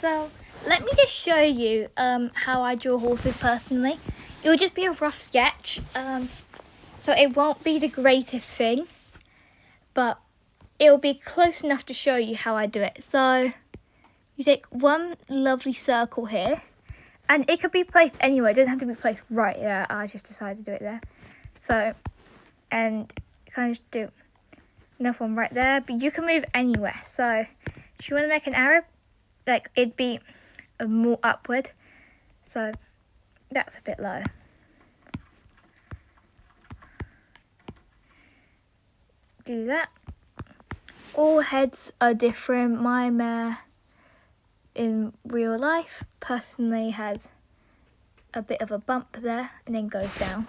So let me just show you how I draw horses personally. It will just be a rough sketch, so it won't be the greatest thing, but it will be close enough to show you how I do it. So you take one lovely circle here, and it could be placed anywhere. It doesn't have to be placed right there. I just decided to do it there. So, and kind of do another one right there, but you can move anywhere. So if you want to make an arrow, like it'd be more upward, so that's a bit low. Do that. All heads are different. My mare in real life personally has a bit of a bump there and then goes down.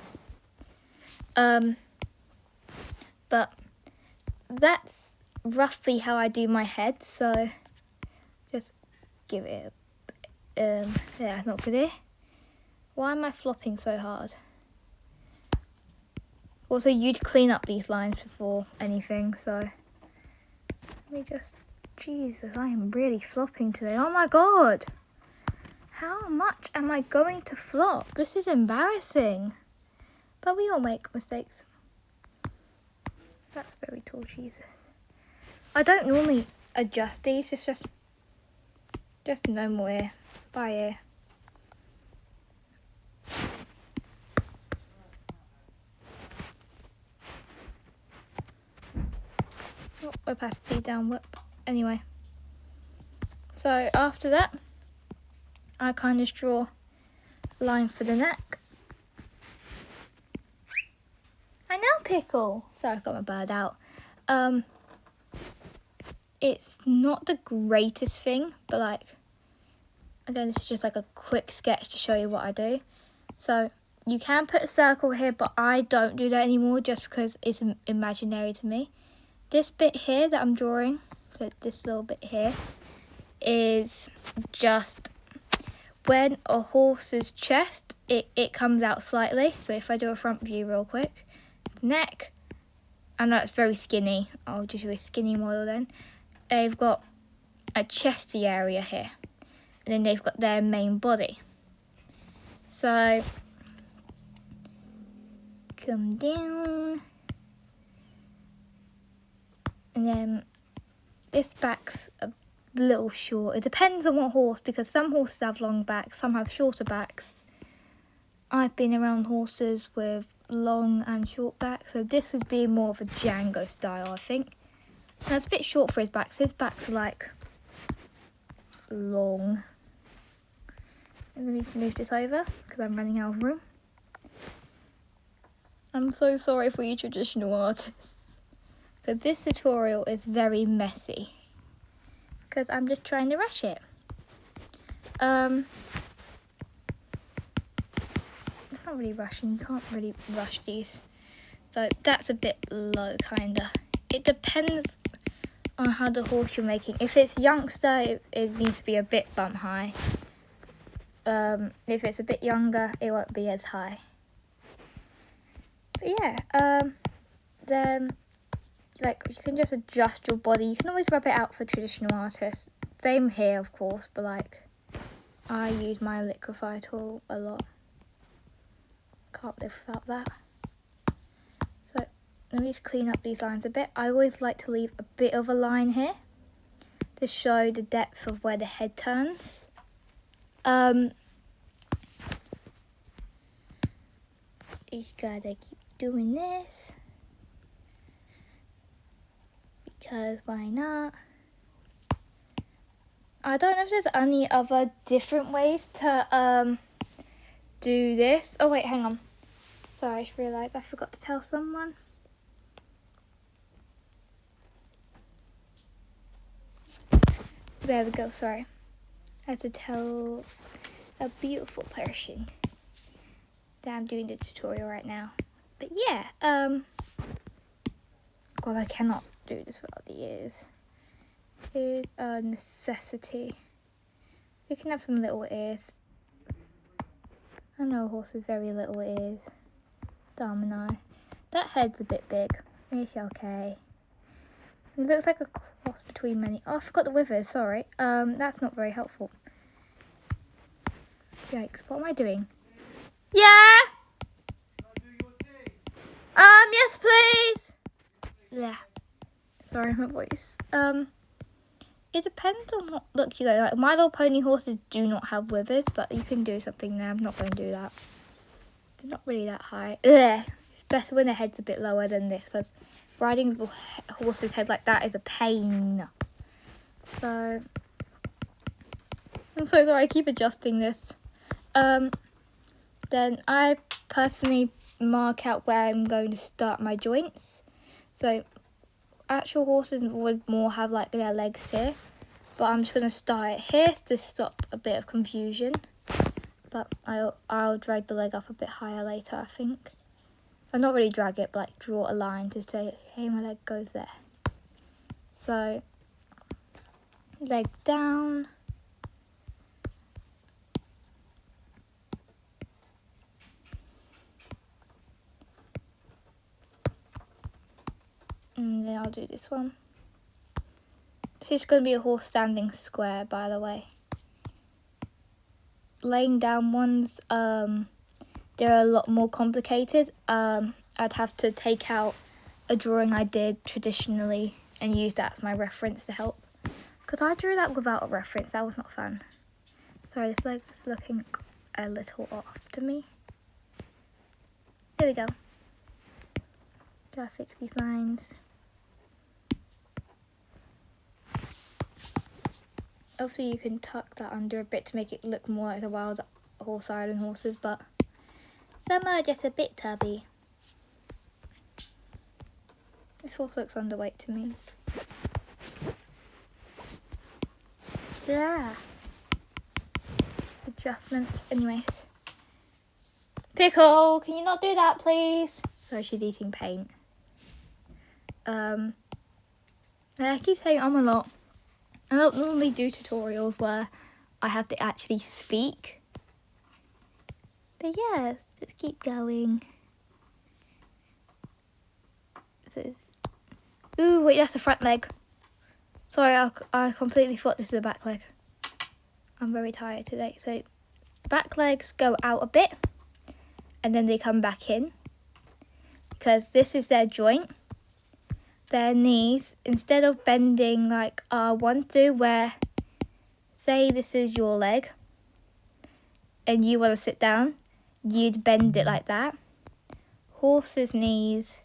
But that's roughly how I do my head, so just give it yeah, not good here. Why am I flopping so hard? Also, you'd clean up these lines before anything, so let me just, Jesus, I am really flopping today. Oh my god, how much am I going to flop? This is embarrassing, but we all make mistakes. That's very tall, Jesus. I don't normally adjust these, it's just no more ear by ear. Oh, opacity down, whoop. Anyway, so after that, I kind of draw a line for the neck. I know, Pickle. Sorry, I got my bird out. It's not the greatest thing, but like, again, this is just like a quick sketch to show you what I do. So you can put a circle here, but I don't do that anymore just because it's imaginary to me. This bit here that I'm drawing, so this little bit here, is just when a horse's chest, it comes out slightly. So if I do a front view real quick, neck, I know it's very skinny, I'll just do a skinny model then. They've got a chesty area here, and then they've got their main body. So come down, and then this back's a little short. It depends on what horse, because some horses have long backs, some have shorter backs. I've been around horses with long and short backs, so this would be more of a Django style, I think. Now it's a bit short for his backs. His backs are like long. And let me just move this over because I'm running out of room. I'm so sorry for you traditional artists, but this tutorial is very messy because I'm just trying to rush it. It's not really rushing. You can't really rush these. So that's a bit low, kinda. It depends on how the horse you're making. If it's youngster, it needs to be a bit bump high. If it's a bit younger, it won't be as high. But yeah, then like you can just adjust your body. You can always rub it out for traditional artists. Same here, of course, but like I use my liquify tool a lot. Can't live without that. So let me just clean up these lines a bit. I always like to leave a bit of a line here to show the depth of where the head turns. You just gotta keep doing this because why not? I don't know if there's any other different ways to do this. Oh wait, hang on. Sorry, I just realised I forgot to tell someone. There we go, sorry. I had to tell a beautiful person that I'm doing the tutorial right now. But yeah, God, I cannot do this without the ears. It is a necessity. We can have some little ears. I know a horse with very little ears. Dom and I. That head's a bit big. It's okay. It looks like a cross between many. Oh, I forgot the withers, sorry. That's not very helpful. Yikes, what am I doing? Yeah? Yes, please. Yeah. Sorry, my voice. It depends on what look you go. Like, My Little Pony horses do not have withers, but you can do something there. I'm not going to do that. They're not really that high. Ugh. It's better when their head's a bit lower than this, because riding a horse's head like that is a pain. So, I'm so sorry, I keep adjusting this. Then I personally mark out where I'm going to start my joints. So, actual horses would more have like their legs here. But I'm just going to start it here to stop a bit of confusion. But I'll drag the leg up a bit higher later, I think. So not really drag it, but like draw a line to say, hey, my leg goes there. So, leg down. And then I'll do this one. This is going to be a horse standing square, by the way. Laying down ones, they're a lot more complicated. I'd have to take out a drawing I did traditionally and use that as my reference to help. Because I drew that without a reference, that was not fun. Sorry, this leg is looking a little off to me. There we go. Gotta fix these lines. Hopefully you can tuck that under a bit to make it look more like the wild horse island horses, but some are just a bit tubby. This horse looks underweight to me. Yeah. Adjustments. Anyways. Pickle, can you not do that, please? Sorry, she's eating paint. I keep saying a lot. I don't normally do tutorials where I have to actually speak. But yeah, just keep going. Ooh, wait, that's the front leg. Sorry, I completely thought this is the back leg. I'm very tired today. So, back legs go out a bit. And then they come back in. Because this is their joint. Their knees, instead of bending like I want to, where, say this is your leg. And you want to sit down. You'd bend it like that. Horse's knees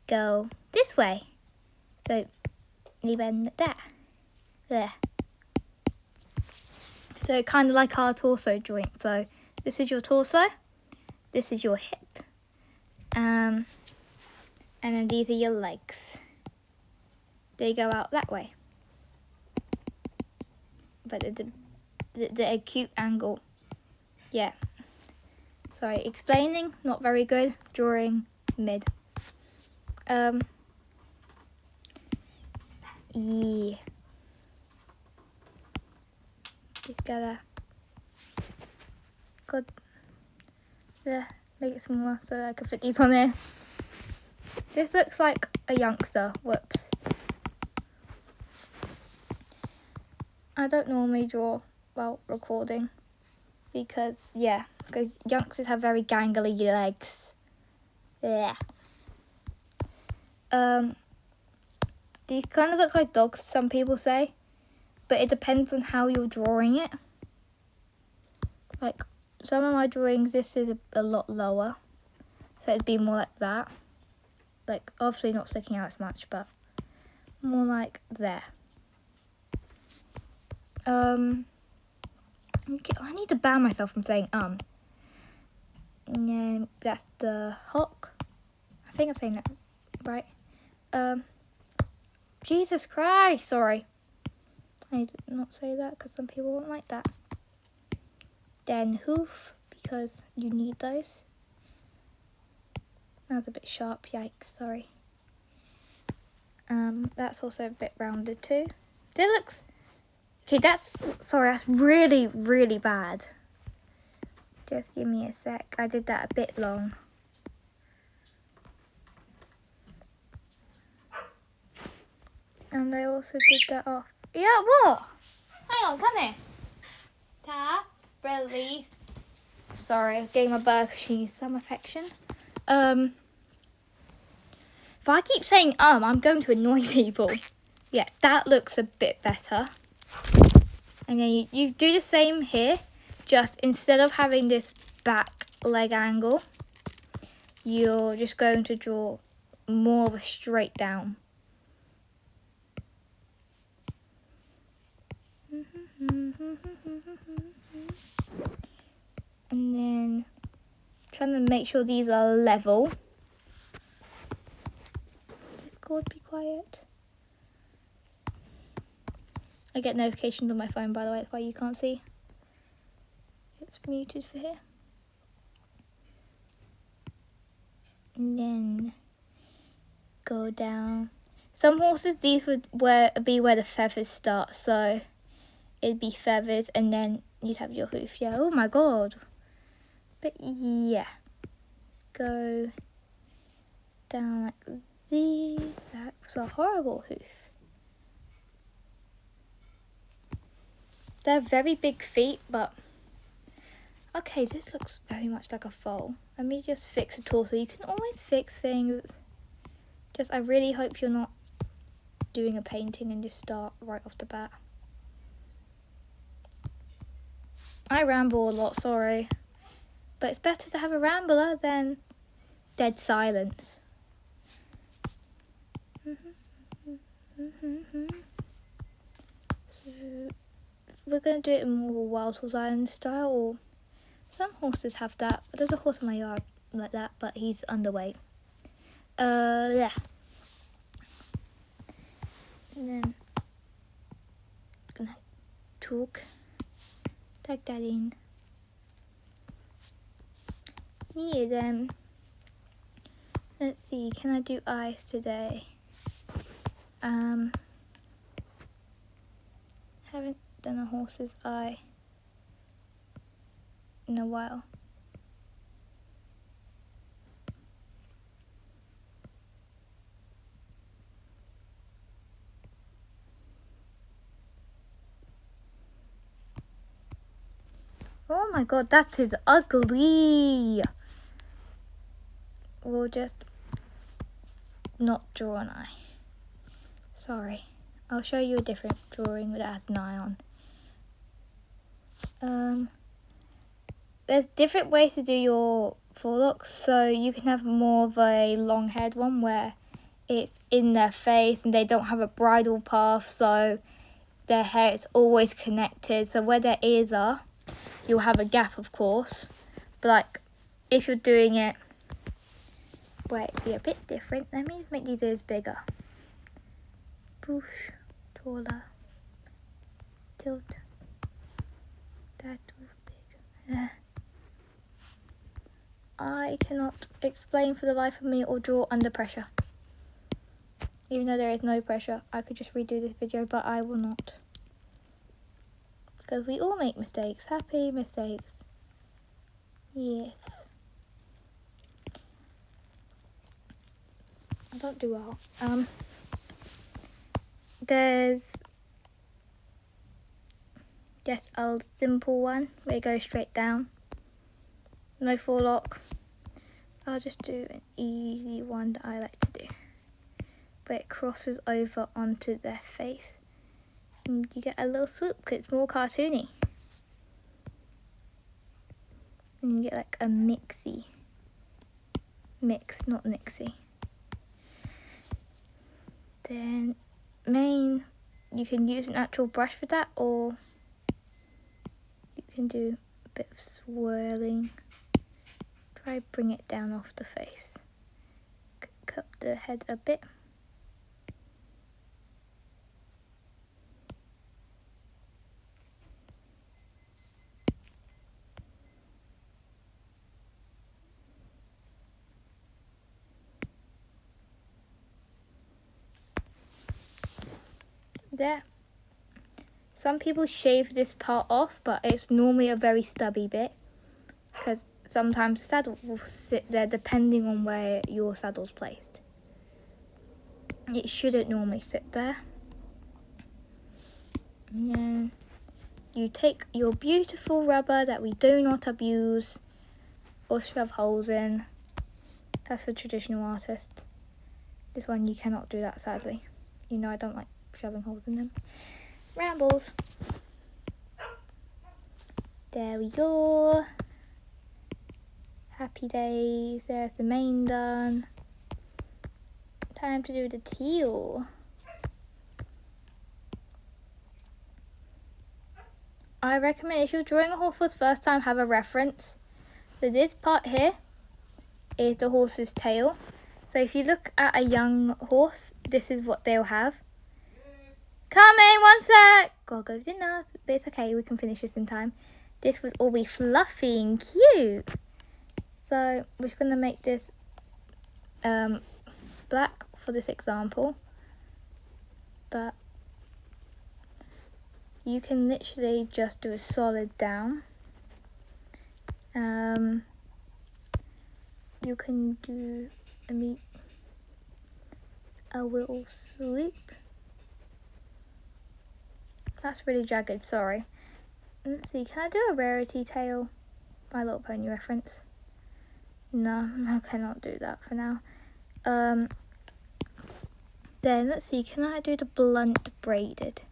go this way. So, you bend that. There. So, kind of like our torso joint. So, this is your torso. This is your hip. And then these are your legs. They go out that way. But the acute angle. Yeah. Sorry, explaining, not very good. Drawing, mid. Yeah. Just gotta make it smaller so that I can fit these on there. This looks like a youngster. Whoops. I don't normally draw while recording because youngsters have very gangly legs. Yeah. These kind of look like dogs, some people say, but it depends on how you're drawing it. Like, some of my drawings, this is a lot lower, so it'd be more like that. Like, obviously not sticking out as much, but more like there. Okay, I need to ban myself from saying Yeah, that's the hock. I think I'm saying that right. Jesus Christ, sorry. I need to not say that because some people won't like that. Then hoof, because you need those. That was a bit sharp, yikes, sorry. That's also a bit rounded too. That looks... Okay, that's really, really bad. Just give me a sec. I did that a bit long. And I also did that off. Yeah, what? Hang on, come here. Tap, release, Sorry, I'm getting my bird because she needs some affection. If I keep saying I'm going to annoy people. Yeah, that looks a bit better. And then you do the same here. Just instead of having this back leg angle, you're just going to draw more of a straight down. And then trying to make sure these are level. Discord, be quiet. I get notifications on my phone, by the way, that's why you can't see. It's muted for here. And then go down. Some horses, these would be where the feathers start, so it'd be feathers and then you'd have your hoof. Yeah, oh my god. But yeah. Go down like this. That's a horrible hoof. They're very big feet, but okay, this looks very much like a foal. Let me just fix the torso. You can always fix things. Just, I really hope you're not doing a painting and just start right off the bat. I ramble a lot, sorry. But it's better to have a rambler than dead silence. So we're going to do it in more Wild Horse Island style. Or some horses have that. But there's a horse in my yard like that, but he's underweight. Yeah. And then gonna talk. Tag that in. Yeah, then let's see, can I do eyes today? Haven't done a horse's eye in a while. Oh my god, that is ugly. We'll just not draw an eye. Sorry. I'll show you a different drawing without an eye on. There's different ways to do your forelocks. So you can have more of a long haired one where it's in their face and they don't have a bridle path, so their hair is always connected. So where their ears are, you'll have a gap, of course. But like, if you're doing it where it'd be a bit different, let me just make these ears bigger. Push, taller, tilt, that too big. I cannot explain for the life of me or draw under pressure. Even though there is no pressure, I could just redo this video, but I will not. Because we all make mistakes. Happy mistakes. Yes. I don't do well. There's just a simple one where you go straight down. No forelock. I'll just do an easy one that I like to do. Where it crosses over onto their face. And you get a little swoop because it's more cartoony. And you get like a mixy. Mix, not nixie. Then mane, you can use an actual brush for that, or you can do a bit of swirling. Try bring it down off the face. Cut the head a bit. There. Some people shave this part off, but it's normally a very stubby bit because sometimes the saddle will sit there depending on where your saddle's placed. It shouldn't normally sit there. And then you take your beautiful rubber that we do not abuse or shove holes in. That's for traditional artists. This one you cannot do that, sadly. You know I don't like shoving holes in them. Rambles. There we go. Happy days. There's the mane done. Time to do the teal. I recommend if you're drawing a horse for the first time, have a reference. So this part here is the horse's tail. So if you look at a young horse, this is what they'll have. Coming, one sec. Gotta go to dinner, but it's okay, we can finish this in time. This would all be fluffy and cute. So we're just gonna make this black for this example. But you can literally just do a solid down. You can do a little swoop. That's really jagged, sorry. Let's see, can I do a Rarity tail? My Little Pony reference. No, I cannot do that for now. Then let's see, can I do the blunt braided?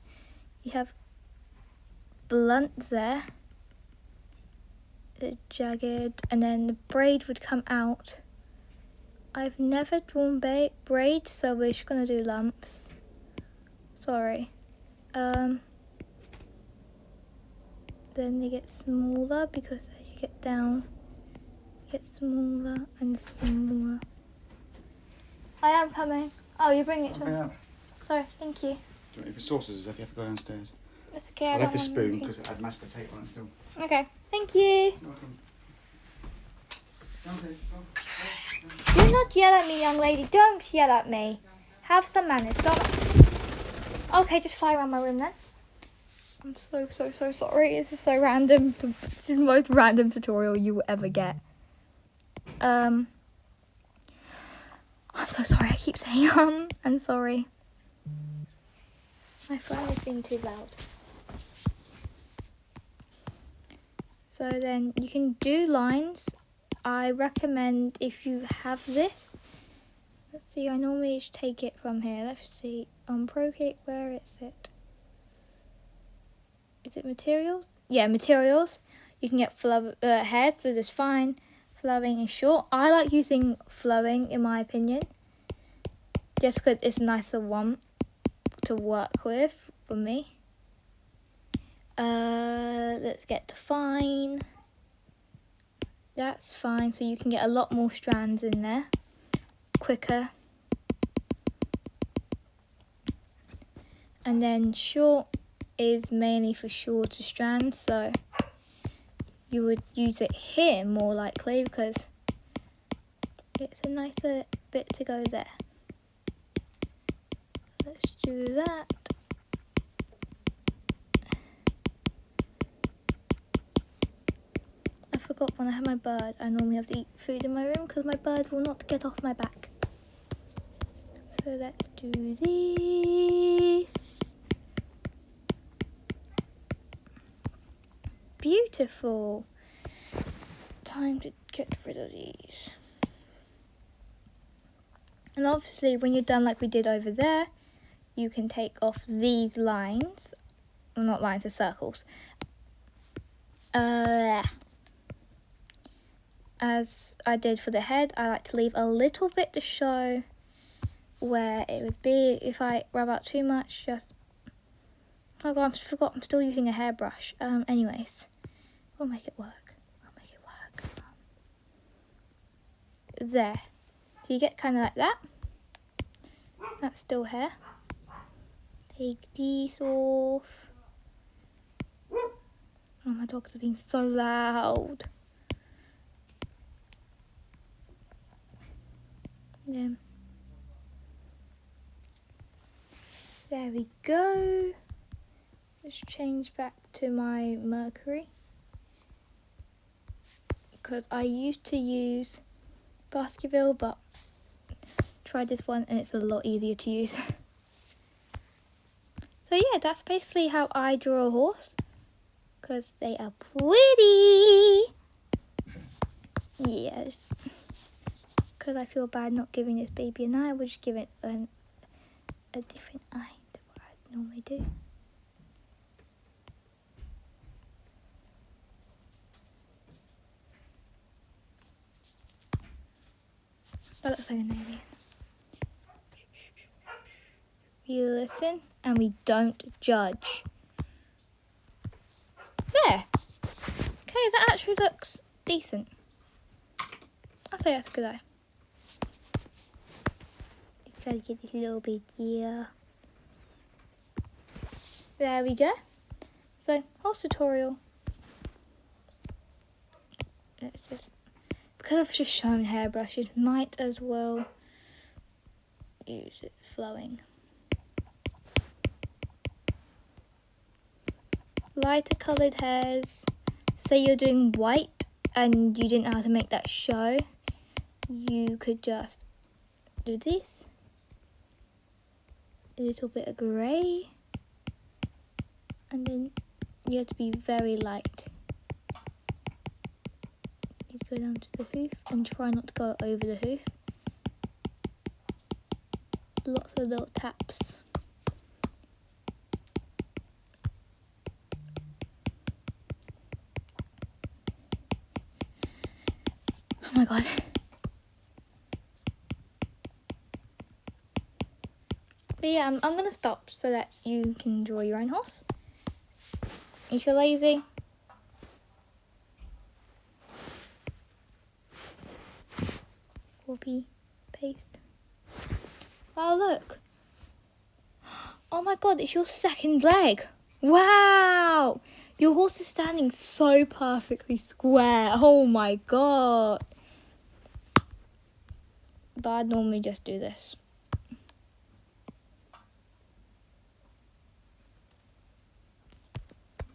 You have blunt there, the jagged, and then the braid would come out. I've never drawn braid, so we're just gonna do lumps. Sorry. Then they get smaller because as you get down, it gets smaller and smaller. I am coming. Oh, you're bringing it to me. Sorry, thank you. Do you want any sauces if you have to go downstairs? That's okay. I'll have the spoon because it had mashed potato on it still. Okay, thank you. You're welcome. Okay, Do not yell at me, young lady. Don't yell at me. Have some manners. Don't. Okay, just fly around my room then. I'm so sorry. This is so random. This is the most random tutorial you will ever get. I'm so sorry. I keep saying I'm sorry. My phone is being too loud. So then you can do lines. I recommend if you have this. Let's see, I normally just take it from here. Let's see. On Procreate, where is it? Is it materials? Yeah, materials. You can get hairs, so that's fine. Flowing and short. I like using flowing in my opinion. Just because it's a nicer one to work with for me. Let's get to fine. That's fine, so you can get a lot more strands in there quicker. And then short is mainly for shorter strands, so you would use it here more likely because it's a nicer bit to go there. Let's do that. I forgot when I have my bird, I normally have to eat food in my room because my bird will not get off my back. So let's do this. Beautiful. Time to get rid of these. And obviously when you're done like we did over there, you can take off these lines. Well, not lines, they're circles. As I did for the head, I like to leave a little bit to show where it would be. If I rub out too much, just... Oh god, I forgot, I'm still using a hairbrush. Anyways, we'll make it work. There. So you get kind of like that. That's still hair. Take these off. Oh, my dogs are being so loud. Yeah. There we go. Let's change back to my Mercury. Because I used to use Baskerville, but tried this one and it's a lot easier to use. So yeah, that's basically how I draw a horse. Because they are pretty. Yeah, because I feel bad not giving this baby an eye, we'll just give it a different eye to what I normally do. That looks like an alien. We listen and we don't judge. There. Okay, that actually looks decent. I'll say that's a good eye. Let's try to get this little bit here. There we go. So, horse tutorial. Let's just, because I've just shown hairbrushes, might as well use it flowing. Lighter coloured hairs. Say you're doing white and you didn't know how to make that show, you could just do this. A little bit of grey. And then you have to be very light. You go down to the hoof and try not to go over the hoof. Lots of little taps. Oh my god. But yeah, I'm going to stop so that you can draw your own horse. If you're lazy, copy, paste. Oh look. Oh my god, it's your second leg. Wow. Your horse is standing so perfectly square. Oh my god. But I'd normally just do this.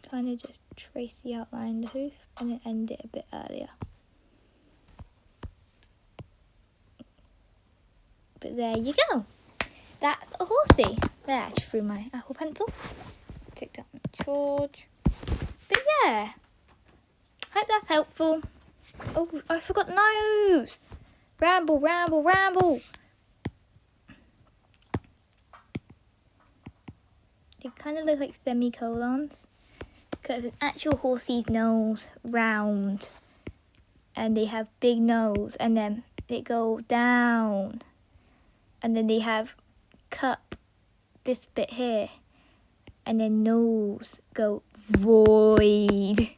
Kind of just trace the outline of the hoof and then end it a bit earlier. But there you go. That's a horsey. There, I just threw my Apple Pencil. Take that on charge. But yeah, hope that's helpful. Oh, I forgot nose. Ramble, ramble, ramble. They kind of look like semicolons. Because it's actual horsey's nose round. And they have big nose. And then they go down. And then they have cup this bit here. And then nose go void.